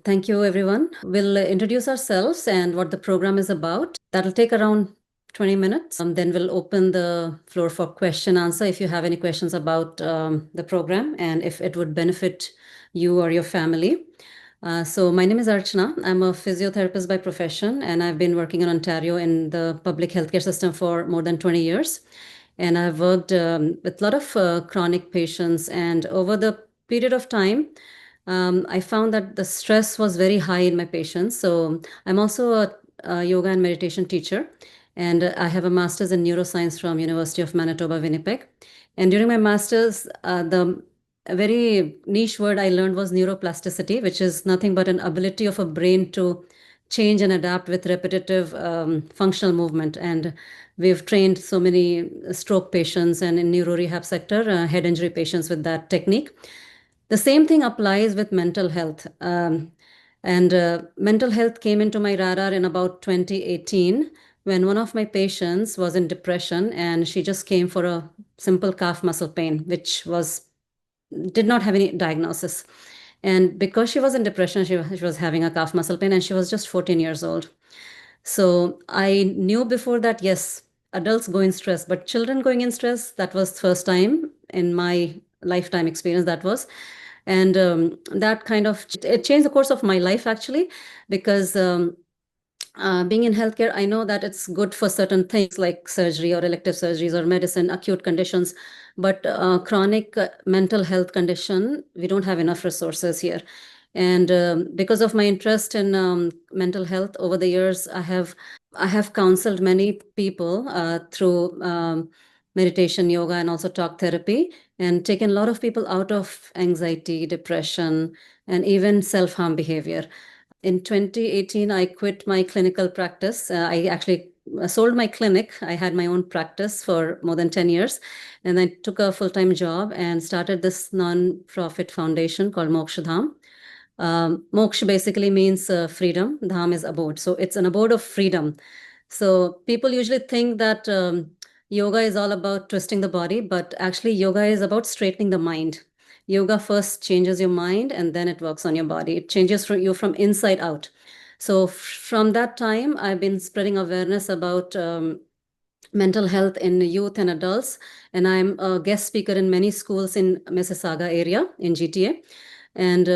Thank you, everyone. We'll introduce ourselves and what the program is about. That'll take around 20 minutes. Then we'll open the floor for question answer if you have any questions about the program and if it would benefit you or your family. So my name is Archana. I'm a physiotherapist by profession, and I've been working in Ontario in the public healthcare system for more than 20 years. And I've worked with a lot of chronic patients. And over the period of time, I found that the stress was very high in my patients. So I'm also a yoga and meditation teacher, and I have a master's in neuroscience from University of Manitoba, Winnipeg. And during my master's, the a very niche word I learned was neuroplasticity, which is nothing but an ability of a brain to change and adapt with repetitive functional movement. And we've trained so many stroke patients and in neuro rehab sector, head injury patients with that technique. The same thing applies with mental health. And mental health came into my radar in about 2018 when one of my patients was in depression and she just came for a simple calf muscle pain, which did not have any diagnosis. And because she was in depression, she was having a calf muscle pain and she was just 14 years old. So I knew before that, yes, adults go in stress, but children going in stress, that was first time in my lifetime experience that was. And that kind of, it changed the course of my life actually, because being in healthcare, I know that it's good for certain things like surgery or elective surgeries or medicine, acute conditions, but chronic mental health condition, we don't have enough resources here. And because of my interest in mental health over the years, I have counseled many people through meditation, yoga, and also talk therapy, and taken a lot of people out of anxiety, depression, and even self-harm behavior. In 2018, I quit my clinical practice. I actually sold my clinic. I had my own practice for more than 10 years. And I took a full-time job and started this non-profit foundation called Moksha Dham. Moksha basically means freedom. Dham is abode. So it's an abode of freedom. So people usually think that yoga is all about twisting the body, but actually yoga is about straightening the mind. Yoga first changes your mind and then it works on your body. It changes you from inside out. So from that time, I've been spreading awareness about mental health in youth and adults. And I'm a guest speaker in many schools in Mississauga area in GTA. And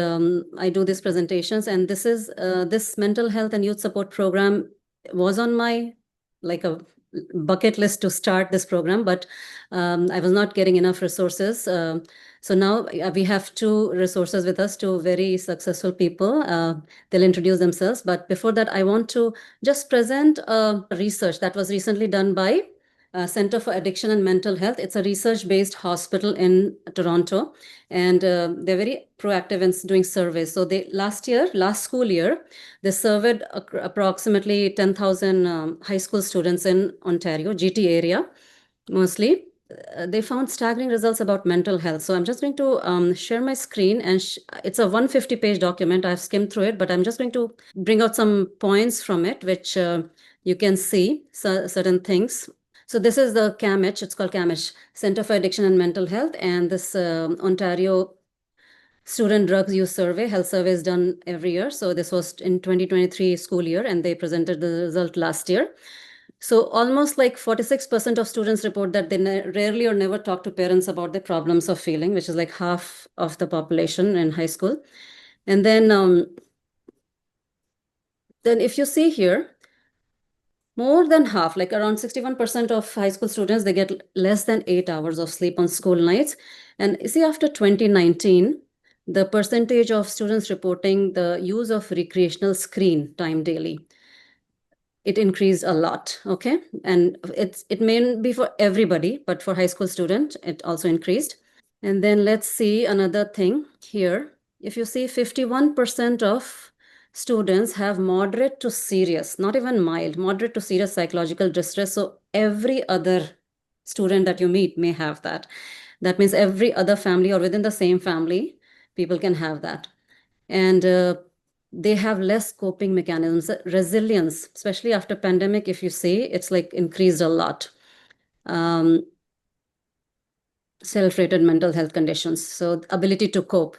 I do these presentations. And this mental health and youth support program was on my like a bucket list to start this program, but I was not getting enough resources. So now we have two resources with us, two very successful people. They'll introduce themselves. But before that, I want to just present research that was recently done by Center for Addiction and Mental Health. It's a research-based hospital in Toronto, and they're very proactive in doing surveys. So last school year, they surveyed approximately 10,000 high school students in Ontario, GTA area, mostly. They found staggering results about mental health. So I'm just going to share my screen, and it's a 150-page document. I've skimmed through it, but I'm just going to bring out some points from it, which you can see certain things. So this is the CAMH, it's called CAMH, Center for Addiction and Mental Health, and this Ontario Student Drugs Use Survey, health survey is done every year. So this was in 2023 school year, and they presented the result last year. So almost like 46% of students report that they rarely or never talk to parents about their problems of feeling, which is like half of the population in high school. And then if you see here, more than half, like around 61% of high school students, they get less than 8 hours of sleep on school nights. And you see, after 2019, the percentage of students reporting the use of recreational screen time daily, it increased a lot, okay? And it may be for everybody, but for high school student, it also increased. And then let's see another thing here. If you see 51% of students have moderate to serious, not even mild, moderate to serious psychological distress. So every other student that you meet may have that. That means every other family or within the same family, people can have that. And they have less coping mechanisms, resilience, especially after pandemic. If you see, it's like increased a lot. Self-rated mental health conditions, so ability to cope.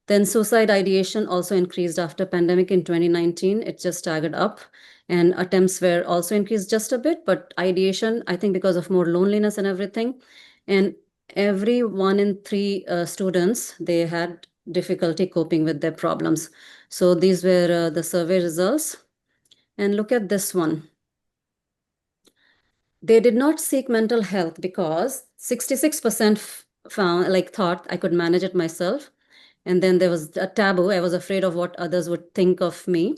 Then suicide ideation also increased after pandemic in 2019. It just staggered up, and attempts were also increased just a bit, but ideation, I think because of more loneliness and everything. And every 1 in 3 students, they had difficulty coping with their problems. So these were the survey results. And look at this one. They did not seek mental health because 66% found, like, thought I could manage it myself. And then there was a taboo. I was afraid of what others would think of me.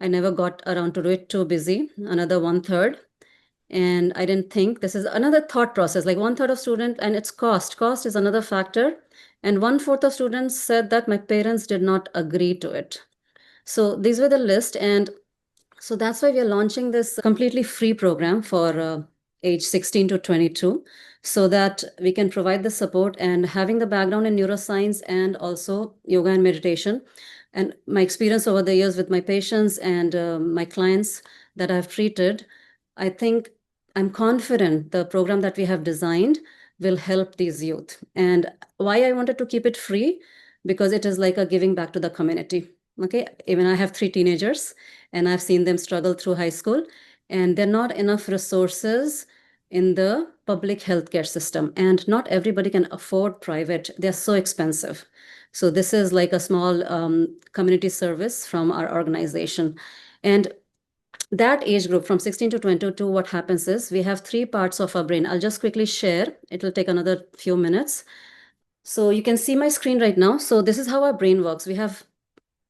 I never got around to do it, too busy. Another 1/3. And I didn't think, this is another thought process, like 1/3 of student, and it's cost. Cost is another factor. And 1/4 of students said that my parents did not agree to it. So these were the list. And so that's why we are launching this completely free program for age 16 to 22, so that we can provide the support. And having the background in neuroscience and also yoga and meditation, and my experience over the years with my patients and my clients that I've treated, I think I'm confident the program that we have designed will help these youth. And why I wanted to keep it free, because it is like a giving back to the community. Okay, even I have 3 teenagers, and I've seen them struggle through high school, and there are not enough resources in the public healthcare system, and not everybody can afford private. They're so expensive. So this is like a small community service from our organization. And that age group from 16 to 22, what happens is we have 3 parts of our brain. I'll just quickly share. It'll take another few minutes. So you can see my screen right now. So this is how our brain works. We have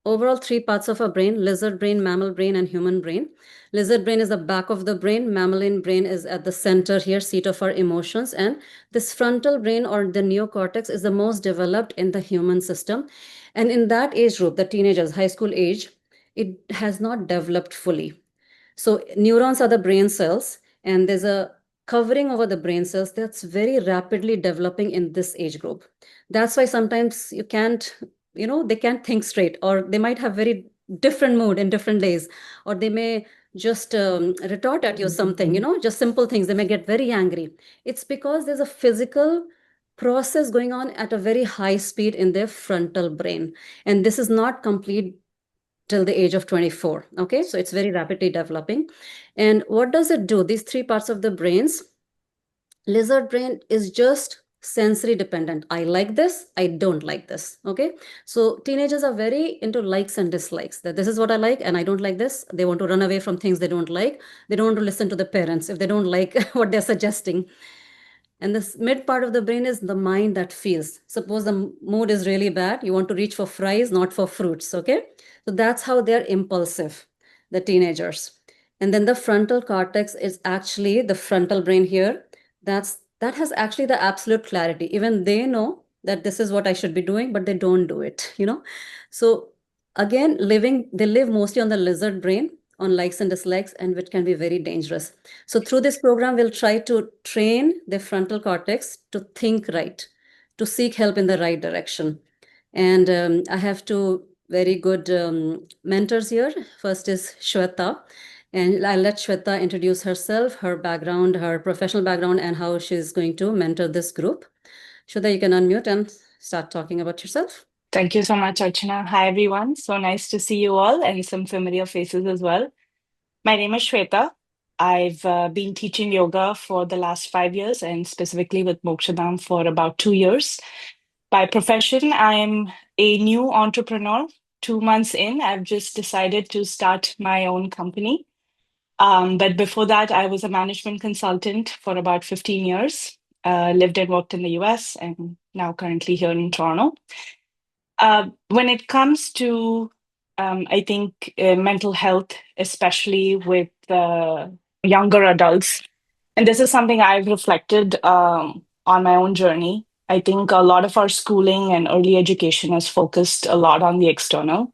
overall 3 parts of our brain: lizard brain, mammal brain, and human brain. Lizard brain is the back of the brain. Mammalian brain is at the center here, seat of our emotions. And this frontal brain, or the neocortex, is the most developed in the human system. And in that age group, the teenagers, high school age, it has not developed fully. So neurons are the brain cells, and there's a covering over the brain cells that's very rapidly developing in this age group. That's why sometimes you can't, they can't think straight, or they might have very different mood in different days, or they may just retort at you something, just simple things. They may get very angry. It's because there's a physical process going on at a very high speed in their frontal brain. And this is not complete till the age of 24. Okay, so it's very rapidly developing. And what does it do? These 3 parts of the brains, lizard brain is just sensory dependent. I like this, I don't like this. Okay, so teenagers are very into likes and dislikes, that this is what I like and I don't like this. They want to run away from things they don't like. They don't want to listen to the parents if they don't like what they're suggesting. And this mid part of the brain is the mind that feels. Suppose the mood is really bad, you want to reach for fries, not for fruits. Okay, so that's how they're impulsive, the teenagers. And then the frontal cortex is actually the frontal brain here. That has actually the absolute clarity. Even they know that this is what I should be doing, but they don't do it. So again, they live mostly on the lizard brain, on likes and dislikes, and which can be very dangerous. So through this program, we'll try to train the frontal cortex to think right, to seek help in the right direction. And I have 2 very good mentors here. First is Shweta, and I'll let Shweta introduce herself, her background, her professional background, and how she's going to mentor this group. Shweta, you can unmute and start talking about yourself. Thank you so much, Archana. Hi, everyone. So nice to see you all and some familiar faces as well. My name is Shweta. I've been teaching yoga for the last 5 years and specifically with Mokshadam for about 2 years. By profession, I'm a new entrepreneur. 2 months in, I've just decided to start my own company. But before that, I was a management consultant for about 15 years, lived and worked in the US, and now currently here in Toronto. When it comes to, I think, mental health, especially with younger adults, and this is something I've reflected on my own journey. I think a lot of our schooling and early education is focused a lot on the external.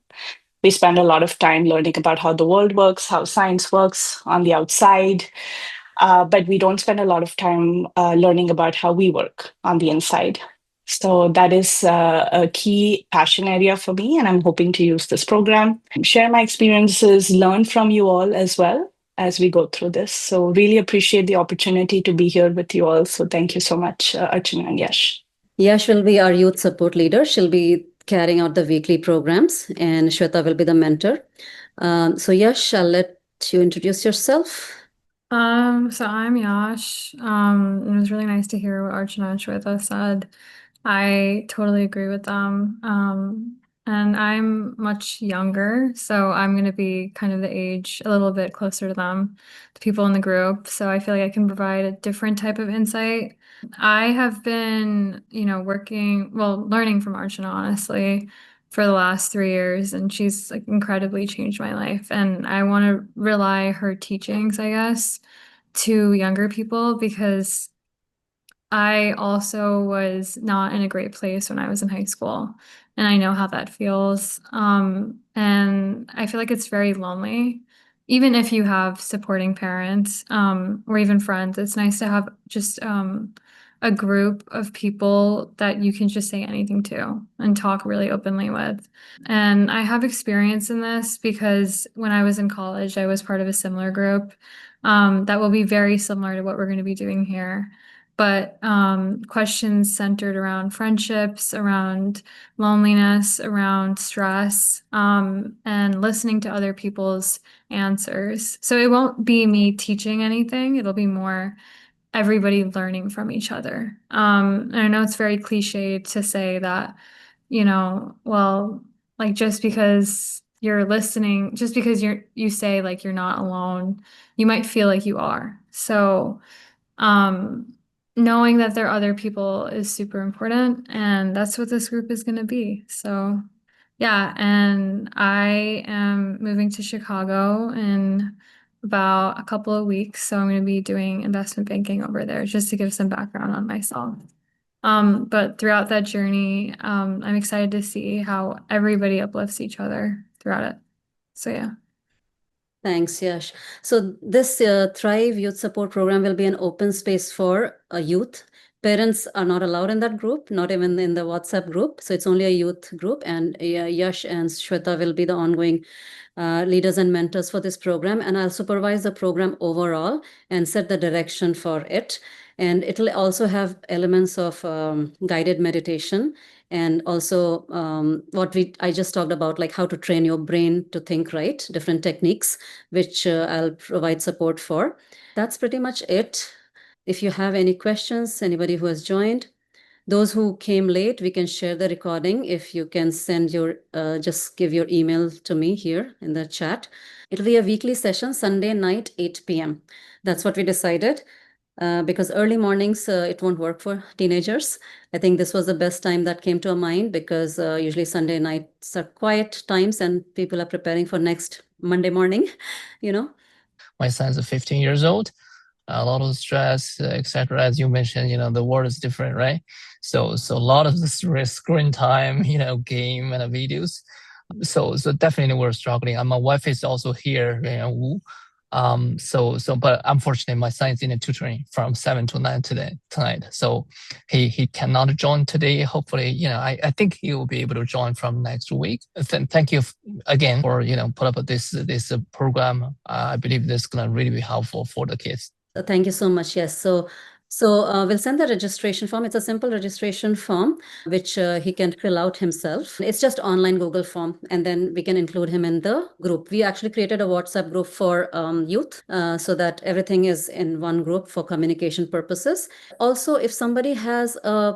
We spend a lot of time learning about how the world works, how science works on the outside, but we don't spend a lot of time learning about how we work on the inside. So that is a key passion area for me, and I'm hoping to use this program, share my experiences, learn from you all as well as we go through this. So really appreciate the opportunity to be here with you all. So thank you so much, Archana and Yash. Yash will be our youth support leader. She'll be carrying out the weekly programs, and Shweta will be the mentor. So Yash, I'll let you introduce yourself. So I'm Yash. It was really nice to hear what Archana and Shweta said. I totally agree with them. And I'm much younger, so I'm going to be kind of the age a little bit closer to them, the people in the group. So I feel like I can provide a different type of insight. I have been, learning from Archana, honestly, for the last 3 years, and she's like incredibly changed my life. And I want to rely her teachings, I guess, to younger people because I also was not in a great place when I was in high school, and I know how that feels. And I feel like it's very lonely. Even if you have supporting parents, or even friends, it's nice to have just a group of people that you can just say anything to and talk really openly with. And I have experience in this because when I was in college, I was part of a similar group that will be very similar to what we're going to be doing here, but questions centered around friendships, around loneliness, around stress, and listening to other people's answers. So it won't be me teaching anything, it'll be more everybody learning from each other. And I know it's very cliche to say that, well, like just because you're listening, just because you say like you're not alone, you might feel like you are. So um, knowing that there are other people is super important, and that's what this group is going to be. So, yeah, and I am moving to Chicago in about a couple of weeks, so I'm going to be doing investment banking over there just to give some background on myself. But throughout that journey, I'm excited to see how everybody uplifts each other throughout it. So, yeah. Thanks, Yash. So this Thrive Youth Support Program will be an open space for youth. Parents are not allowed in that group, not even in the WhatsApp group. So it's only a youth group, and Yash and Shweta will be the ongoing leaders and mentors for this program. And I'll supervise the program overall and set the direction for it. And it'll also have elements of guided meditation, and also what I just talked about, like how to train your brain to think right, different techniques, which I'll provide support for. That's pretty much it. If you have any questions, anybody who has joined, those who came late, we can share the recording. If you can send just give your email to me here in the chat. It'll be a weekly session, Sunday night, 8 p.m. That's what we decided. Because early mornings, it won't work for teenagers. I think this was the best time that came to our mind because usually Sunday nights are quiet times and people are preparing for next Monday morning, you know. My son's 15 years old, a lot of stress, etc. As you mentioned, the world is different, right? So a lot of this screen time, game and videos. So definitely we're struggling. And my wife is also here, but unfortunately my son is in a tutoring from 7 to 9 tonight. So he cannot join today. Hopefully, I think he will be able to join from next week. Thank you again for, put up this program. I believe this is gonna really be helpful for the kids. Thank you so much. Yes. So we'll send the registration form. It's a simple registration form, which he can fill out himself. It's just online Google form, and then we can include him in the group. We actually created a WhatsApp group for youth so that everything is in one group for communication purposes. Also, if somebody has a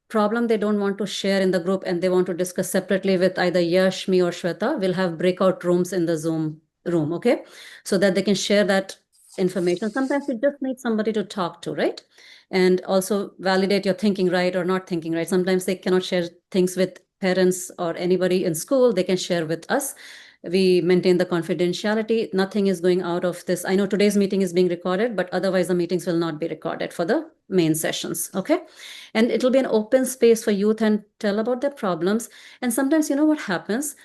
problem they don't want to share in the group and they want to discuss separately with either Yash, me, or Shweta, we'll have breakout rooms in the Zoom room, okay? So that they can share that information. Sometimes you just need somebody to talk to, right? And also validate your thinking right or not thinking right. Sometimes they cannot share things with parents or anybody in school. They can share with us. We maintain the confidentiality. Nothing is going out of this. I know today's meeting is being recorded, but otherwise the meetings will not be recorded for the main sessions, okay? And it'll be an open space for youth and tell about their problems. And sometimes, you know what happens?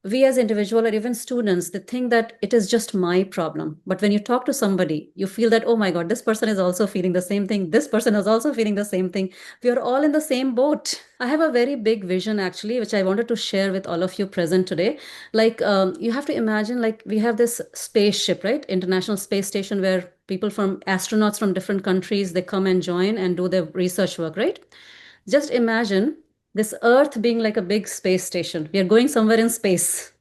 We as individual or even students, they think that it is just my problem. But when you talk to somebody, you feel that, oh my God, this person is also feeling the same thing. This person is also feeling the same thing. We are all in the same boat. I have a very big vision actually, which I wanted to share with all of you present today. Like you have to imagine, like we have this spaceship, right? International Space Station, where people from astronauts from different countries, they come and join and do their research work, right? Just imagine this Earth being like a big space station. We are going somewhere in space.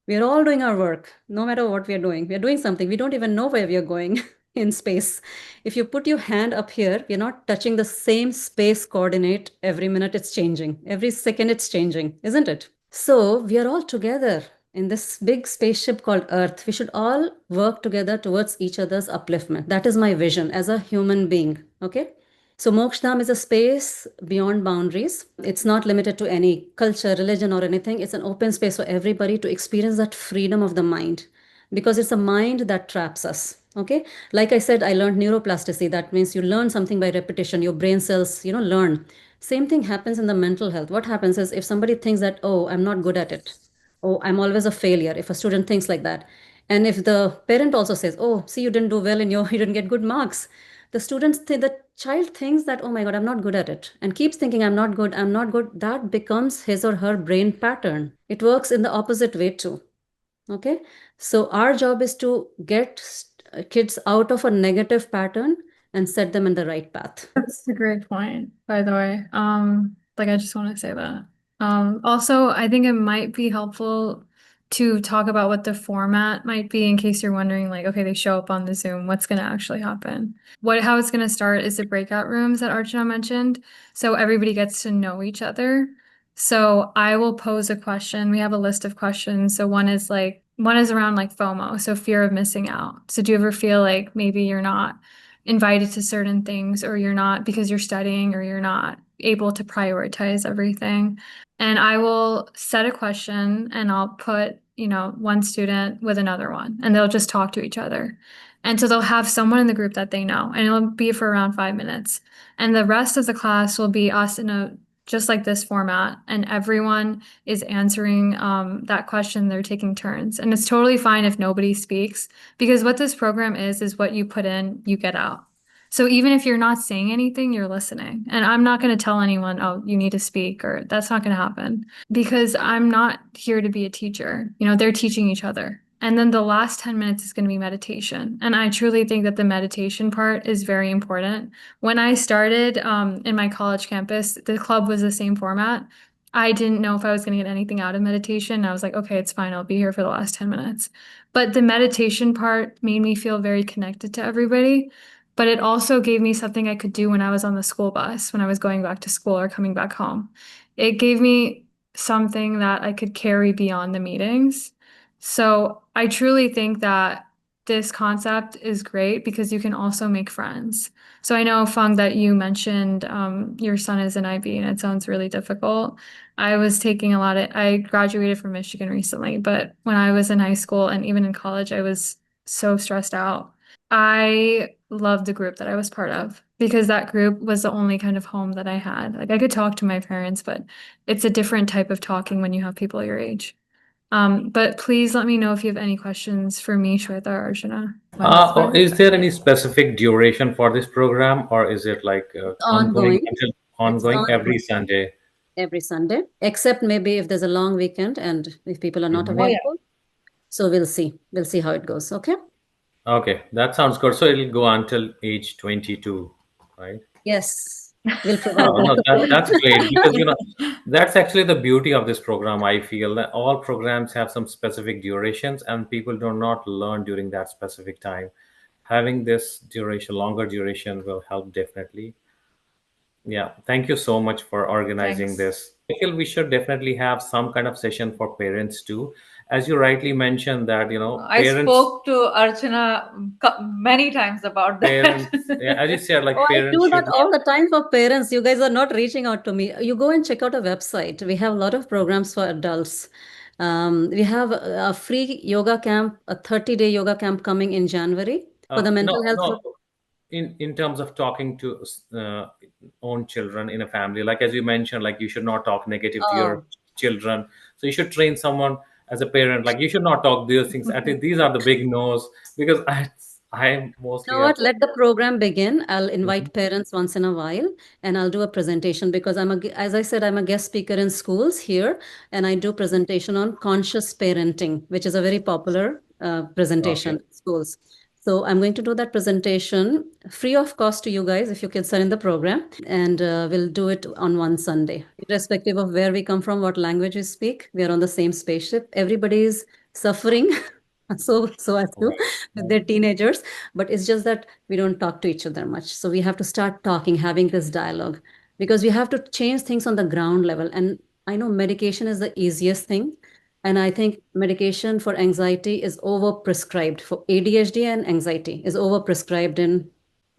We are all doing our work, no matter what we are doing. We are doing something. We don't even know where we are going in space. If you put your hand up here, we are not touching the same space coordinate. Every minute it's changing. Every second it's changing, isn't it? So we are all together in this big spaceship called Earth. We should all work together towards each other's upliftment. That is my vision as a human being. Okay. So Mokshadham is a space beyond boundaries. It's not limited to any culture, religion, or anything. It's an open space for everybody to experience that freedom of the mind, because it's a mind that traps us. Okay. Like I said, I learned neuroplasticity. That means you learn something by repetition. Your brain cells, learn. Same thing happens in the mental health. What happens is if somebody thinks that, oh, I'm not good at it. Oh, I'm always a failure. If a student thinks like that. And if the parent also says, oh, see, you didn't do well you didn't get good marks. The child thinks that, oh my God, I'm not good at it, and keeps thinking, I'm not good. That becomes his or her brain pattern. It works in the opposite way too. Okay. So our job is to get kids out of a negative pattern and set them in the right path. That's a great point, by the way. I just want to say that. Also, I think it might be helpful to talk about what the format might be in case you're wondering, like, okay, they show up on the Zoom, what's going to actually happen? How it's going to start is the breakout rooms that Archana mentioned. So everybody gets to know each other. So I will pose a question. We have a list of questions. So one is around like FOMO, so fear of missing out. So do you ever feel like maybe you're not invited to certain things, or you're not because you're studying, or you're not able to prioritize everything? And I will set a question and I'll put, one student with another one, and they'll just talk to each other. And so they'll have someone in the group that they know, and it'll be for around 5 minutes. And the rest of the class will be us in just like this format, and everyone is answering that question. They're taking turns, and it's totally fine if nobody speaks, because what this program is what you put in, you get out. So even if you're not saying anything, you're listening. And I'm not going to tell anyone, oh, you need to speak, or that's not going to happen, because I'm not here to be a teacher. They're teaching each other. And then the last 10 minutes is going to be meditation. And I truly think that the meditation part is very important. When I started in my college campus, the club was the same format. I didn't know if I was going to get anything out of meditation. I was like, okay, it's fine. I'll be here for the last 10 minutes. But the meditation part made me feel very connected to everybody. But it also gave me something I could do when I was on the school bus, when I was going back to school or coming back home. It gave me something that I could carry beyond the meetings. So I truly think that this concept is great because you can also make friends. So I know, Fung, that you mentioned your son is an IB, and it sounds really difficult. I graduated from Michigan recently, but when I was in high school and even in college, I was so stressed out. I loved the group that I was part of, because that group was the only kind of home that I had. Like, I could talk to my parents, but it's a different type of talking when you have people your age. But please let me know if you have any questions for me, Shweta or Arjuna. Is there any specific duration for this program, or is it like ongoing every Sunday? Every Sunday, except maybe if there's a long weekend and if people are not available. So we'll see how it goes. Okay, that sounds good. So it'll go until age 22, right? Yes, we'll provide that's great, because that's actually the beauty of this program. I feel that all programs have some specific durations, and people do not learn during that specific time. Having this longer duration will help definitely. Yeah, thank you so much for organizing this. I feel we should definitely have some kind of session for parents too. As you rightly mentioned that, I spoke to Archana many times about that. Parents, as you said, like parents. I do that all the time for parents. You guys are not reaching out to me. You go and check out our website. We have a lot of programs for adults. We have a free yoga camp, a 30-day yoga camp coming in January for the mental health. No. In terms of talking to own children in a family, like as you mentioned, like you should not talk negative to your children. So you should train someone as a parent, like you should not talk these things. I think these are the big no's, because I mostly. Let the program begin. I'll invite parents once in a while, and I'll do a presentation, because as I said, I'm a guest speaker in schools here, and I do presentation on conscious parenting, which is a very popular presentation in schools. So I'm going to do that presentation free of cost to you guys if your kids are in the program, and we'll do it on one Sunday. Irrespective of where we come from, what language we speak, we are on the same spaceship. Everybody is suffering, so as to Right. with their teenagers, but it's just that we don't talk to each other much. So we have to start talking, having this dialogue, because we have to change things on the ground level. And I know medication is the easiest thing. And I think medication for anxiety is overprescribed. For ADHD and anxiety is overprescribed in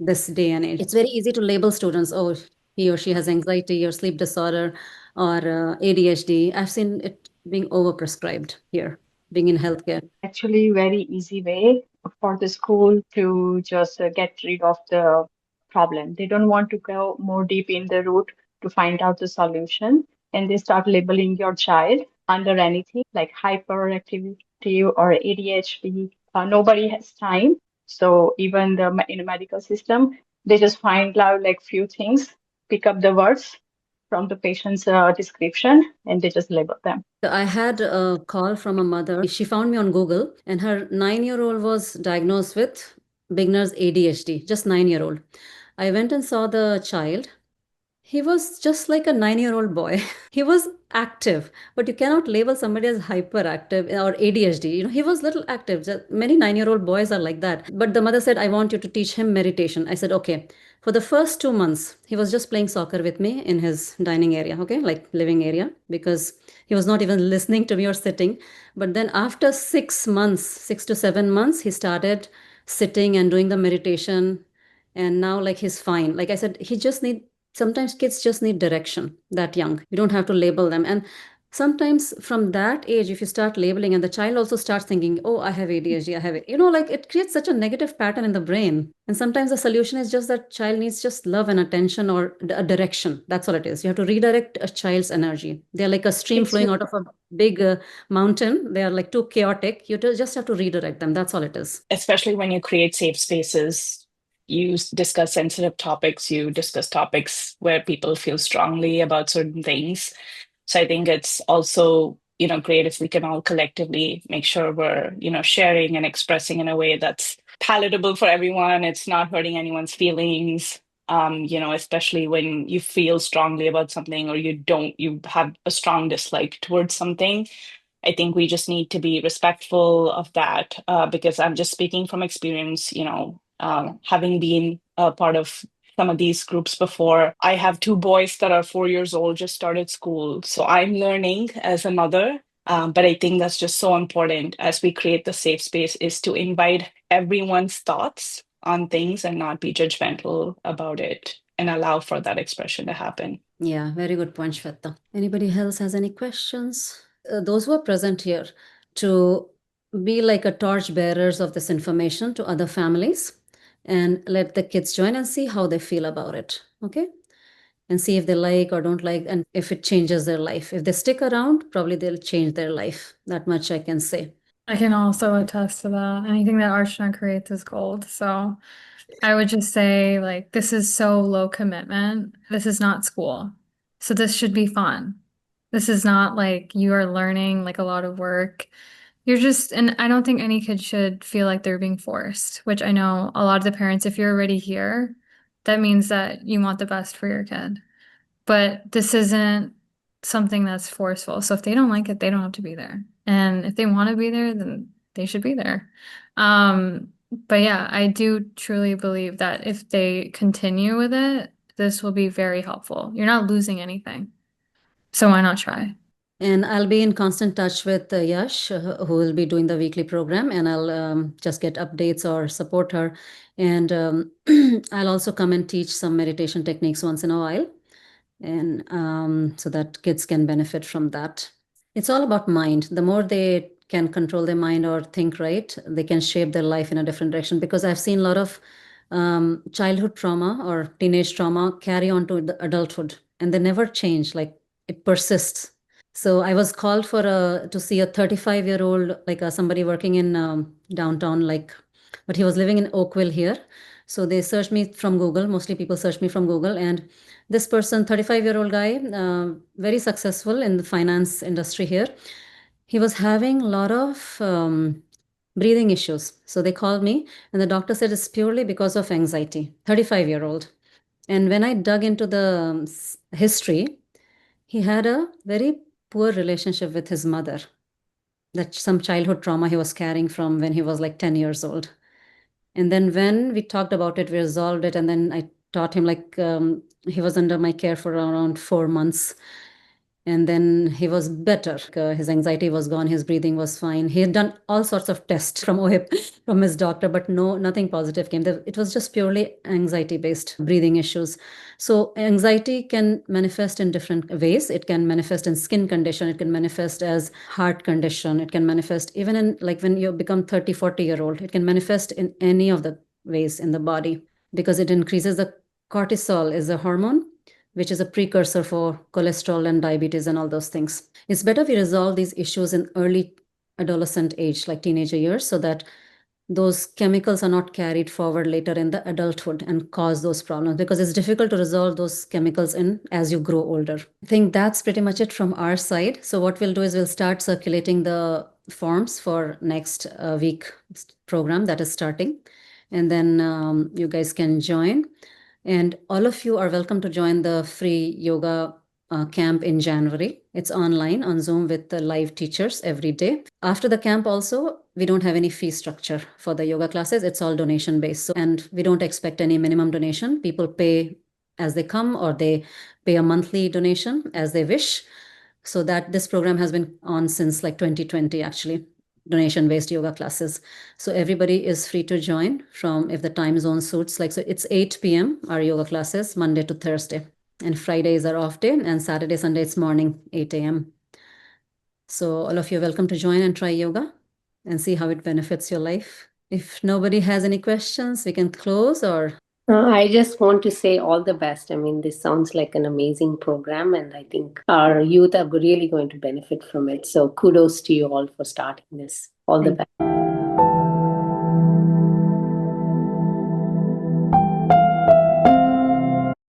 this day and age. It's very easy to label students, oh, he or she has anxiety or sleep disorder or ADHD. I've seen it being overprescribed here, being in healthcare. Actually, very easy way for the school to just get rid of the problem. They don't want to go more deep in the root to find out the solution, and they start labeling your child under anything like hyperactivity or ADHD. Nobody has time. So even in the medical system, they just find out like few things, pick up the words from the patient's description, and they just label them. I had a call from a mother. She found me on Google, and her 9-year-old was diagnosed with beginner's ADHD, just 9-year-old. I went and saw the child. He was just like a 9-year-old boy. He was active, but you cannot label somebody as hyperactive or ADHD. You know, he was little active. Many 9-year-old boys are like that. But the mother said, I want you to teach him meditation. I said, okay. For the first 2 months, he was just playing soccer with me in his dining area, okay, like living area, because he was not even listening to me or sitting. But then after 6 months, 6 to 7 months, he started sitting and doing the meditation. And now, like, he's fine. Like I said, sometimes kids just need direction that young. You don't have to label them. And sometimes from that age, if you start labeling and the child also starts thinking, oh, I have ADHD, I have it, like it creates such a negative pattern in the brain. And sometimes the solution is just that child needs just love and attention or a direction. That's all it is. You have to redirect a child's energy. They're like a stream flowing out of a big mountain. They are like too chaotic. You just have to redirect them. That's all it is. Especially when you create safe spaces, you discuss sensitive topics, you discuss topics where people feel strongly about certain things. So I think it's also, great if we can all collectively make sure we're, sharing and expressing in a way that's palatable for everyone. It's not hurting anyone's feelings. Especially when you feel strongly about something or you have a strong dislike towards something. I think we just need to be respectful of that because I'm just speaking from experience, having been a part of some of these groups before. I have 2 boys that are 4 years old, just started school. So I'm learning as a mother. But I think that's just so important as we create the safe space is to invite everyone's thoughts on things and not be judgmental about it and allow for that expression to happen. Yeah, very good point, Shweta. Anybody else has any questions? Those who are present here to be like a torch bearers of this information to other families and let the kids join and see how they feel about it. Okay. And see if they like or don't like, and if it changes their life. If they stick around, probably they'll change their life. That much I can say. I can also attest to that. Anything that Archana creates is gold. So I would just say, like, this is so low commitment. This is not school. So this should be fun. This is not like you are learning like a lot of work. And I don't think any kid should feel like they're being forced, which I know a lot of the parents, if you're already here, that means that you want the best for your kid. But this isn't something that's forceful. So if they don't like it, they don't have to be there. And if they want to be there, then they should be there. But yeah, I do truly believe that if they continue with it, this will be very helpful. You're not losing anything. So why not try? And I'll be in constant touch with Yash, who will be doing the weekly program, and I'll just get updates or support her. And I'll also come and teach some meditation techniques once in a while, and so that kids can benefit from that. It's all about mind. The more they can control their mind or think right, they can shape their life in a different direction. Because I've seen a lot of childhood trauma or teenage trauma carry on to the adulthood, and they never change. Like, it persists. So I was called to see a 35-year-old, like somebody working in downtown, but he was living in Oakville here. So they searched me from Google. Mostly people search me from Google. And this person, 35-year-old guy, very successful in the finance industry here. He was having a lot of breathing issues. So they called me and the doctor said it's purely because of anxiety, 35-year-old. And when I dug into the history, he had a very poor relationship with his mother, that some childhood trauma he was carrying from when he was like 10 years old. And then when we talked about it, we resolved it. And then I taught him, like, he was under my care for around 4 months. And then he was better. His anxiety was gone. His breathing was fine. He had done all sorts of tests from OHIP, from his doctor, but nothing positive came. It was just purely anxiety-based breathing issues. So anxiety can manifest in different ways. It can manifest in skin condition. It can manifest as heart condition. It can manifest even in, like, when you become 30, 40-year-old. It can manifest in any of the ways in the body because it increases the cortisol, is a hormone which is a precursor for cholesterol and diabetes and all those things. It's better we resolve these issues in early adolescent age, like teenager years, so that those chemicals are not carried forward later in the adulthood and cause those problems, because it's difficult to resolve those chemicals as you grow older. I think that's pretty much it from our side. So what we'll do is we'll start circulating the forms for next week program that is starting. And then you guys can join. And all of you are welcome to join the free yoga camp in January. It's online on Zoom with the live teachers every day. After the camp also, we don't have any fee structure for the yoga classes. It's all donation based. And we don't expect any minimum donation. People pay as they come, or they pay a monthly donation as they wish. So that this program has been on since like 2020, actually, donation-based yoga classes. So everybody is free to join from, if the time zone suits. Like, so it's 8 p.m. our yoga classes, Monday to Thursday. And Fridays are off day, and Saturday, Sunday, it's morning, 8 a.m. So all of you are welcome to join and try yoga and see how it benefits your life. If nobody has any questions, we can close, or... I just want to say all the best. I mean, this sounds like an amazing program, and I think our youth are really going to benefit from it. So kudos to you all for starting this. All the best.